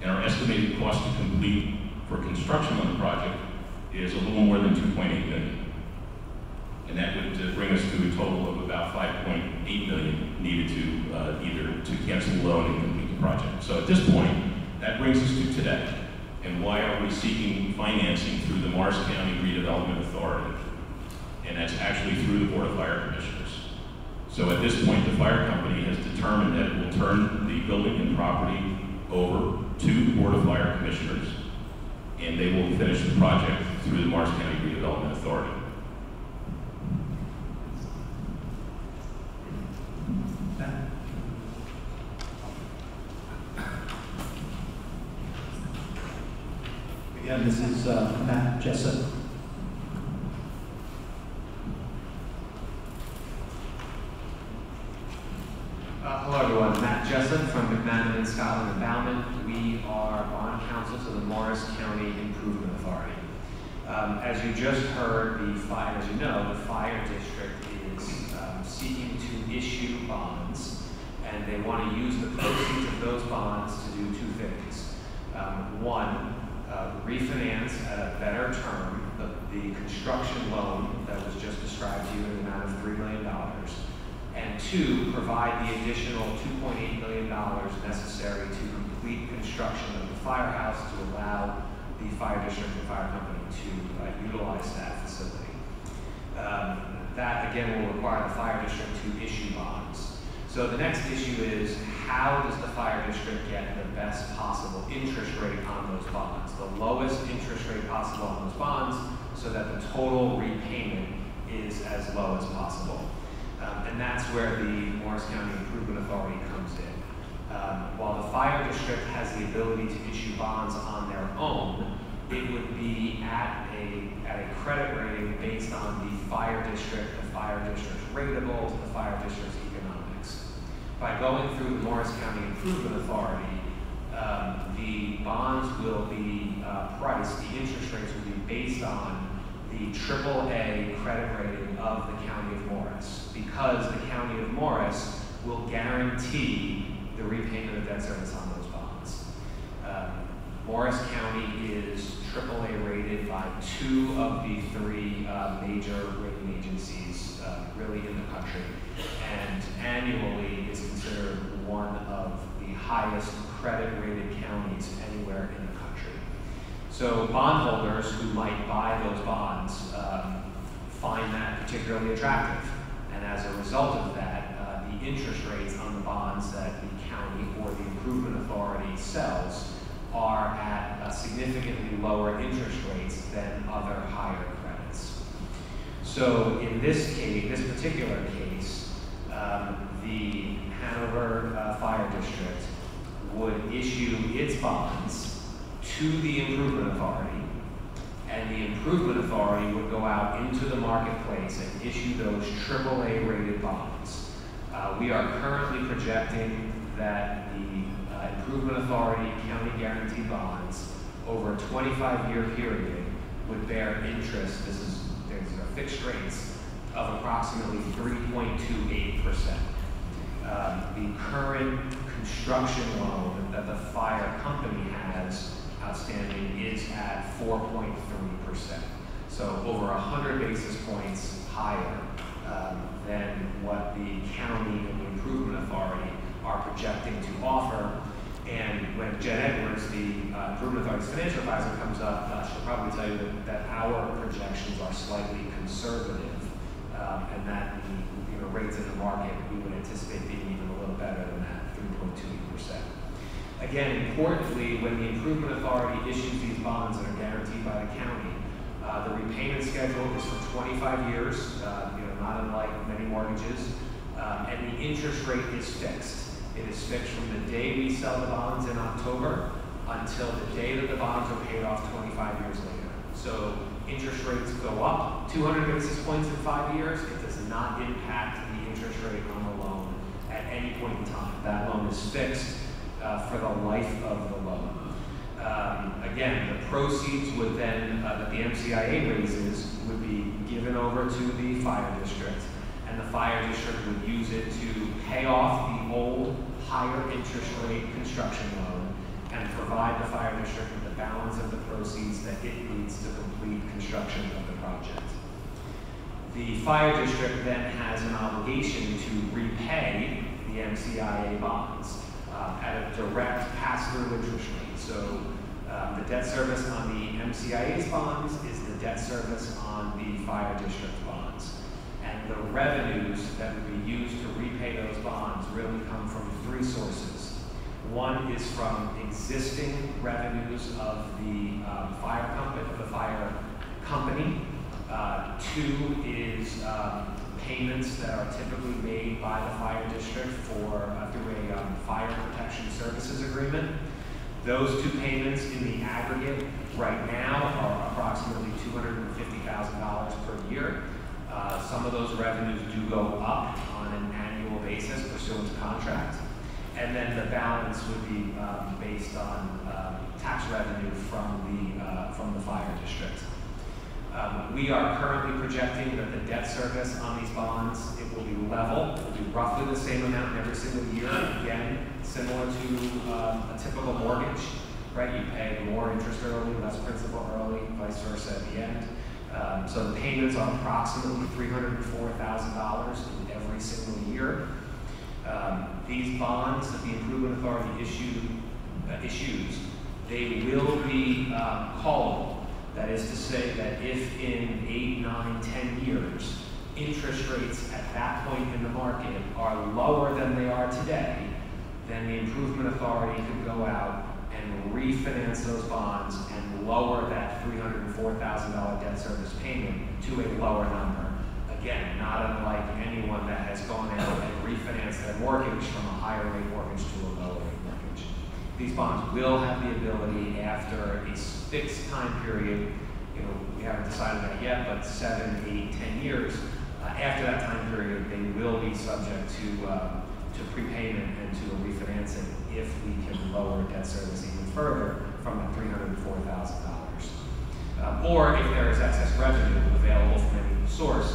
And our estimated cost to complete for construction on the project is a little more than $2.8 million. And that would bring us to a total of about $5.8 million needed to either to cancel the loan and complete the project. So at this point, that brings us to today. And why are we seeking financing through the Morris County Redevelopment Authority? And that's actually through the Board of Fire Commissioners. So at this point, the fire company has determined that it will turn the building and property over to the Board of Fire Commissioners, and they will finish the project through the Morris County Redevelopment Authority. Again, this is Matt Jessup. Hello everyone, Matt Jessup from McManaman Scotland and Bauman. We are bond counsel to the Morris County Improvement Authority. As you just heard, as you know, the fire district is seeking to issue bonds, and they want to use the proceeds of those bonds to do two things. One, refinance at a better term the construction loan that was just described to you in the amount of $3 million. And two, provide the additional $2.8 million necessary to complete construction of the firehouse to allow the fire district and fire company to utilize that facility. That again will require the fire district to issue bonds. So the next issue is, how does the fire district get the best possible interest rate on those bonds? The lowest interest rate possible on those bonds so that the total repayment is as low as possible. And that's where the Morris County Improvement Authority comes in. While the fire district has the ability to issue bonds on their own, it would be at a credit rating based on the fire district's ratables, the fire district's economics. By going through the Morris County Improvement Authority, the bonds will be priced, the interest rates will be based on the AAA credit rating of the County of Morris, because the County of Morris will guarantee the repayment of debt service on those bonds. Morris County is AAA rated by two of the three major rating agencies really in the country, and annually is considered one of the highest credit rated counties anywhere in the country. So bondholders who might buy those bonds find that particularly attractive, and as a result of that, the interest rates on the bonds that the county or the improvement authority sells are at significantly lower interest rates than other higher credits. So in this case, this particular case, the Hanover Fire District would issue its bonds to the improvement authority, and the improvement authority would go out into the marketplace and issue those AAA rated bonds. We are currently projecting that the improvement authority county guarantee bonds over a 25-year period would bear interest, these are fixed rates, of approximately 3.28%. The current construction loan that the fire company has outstanding is at 4.3%. So over 100 basis points higher than what the county and the improvement authority are projecting to offer. And when Jen Edwards, the improvement authority's financial advisor, comes up, she'll probably tell you that our projections are slightly conservative, and that the rates in the market we would anticipate being even a little better than that, 3.28%. Again, importantly, when the improvement authority issues these bonds that are guaranteed by the county, the repayment schedule is for 25 years, not unlike many mortgages, and the interest rate is fixed. It is fixed from the day we sell the bonds in October until the day that the bonds are paid off 25 years later. So interest rates go up 200 basis points in 5 years. It does not impact the interest rate on the loan at any point in time. That loan is fixed for the life of the loan. Again, the proceeds would then, that the MCIA raises, would be given over to the fire district, and the fire district would use it to pay off the old higher interest rate construction loan and provide the fire district with the balance of the proceeds that it needs to complete construction of the project. The fire district then has an obligation to repay the MCIA bonds at a direct pass-through interest rate. So the debt service on the MCIA's bonds is the debt service on the fire district bonds. And the revenues that would be used to repay those bonds really come from three sources. One is from existing revenues of the fire company. Two is payments that are typically made by the fire district for through a fire protection services agreement. Those two payments in the aggregate right now are approximately $250,000 per year. Some of those revenues do go up on an annual basis pursuant to contract. And then the balance would be based on tax revenue from the fire district. We are currently projecting that the debt service on these bonds, it will be level. It will be roughly the same amount every single year. Again, similar to a typical mortgage, right? You pay more interest early, less principal early, vice versa at the end. So the payments are approximately $304,000 in every single year. These bonds that the Improvement Authority issues, they will be callable. That is to say that if in 8, 9, 10 years, interest rates at that point in the market are lower than they are today, then the Improvement Authority could go out and refinance those bonds and lower that $304,000 debt service payment to a lower number. Again, not unlike anyone that has gone out and refinanced their mortgage from a higher rate mortgage to a lower rate mortgage. These bonds will have the ability after a fixed time period, we haven't decided that yet, but 7, 8, 10 years, after that time period, they will be subject to prepayment and to a refinancing if we can lower debt service even further from that $304,000. Or if there is excess revenue available from any source,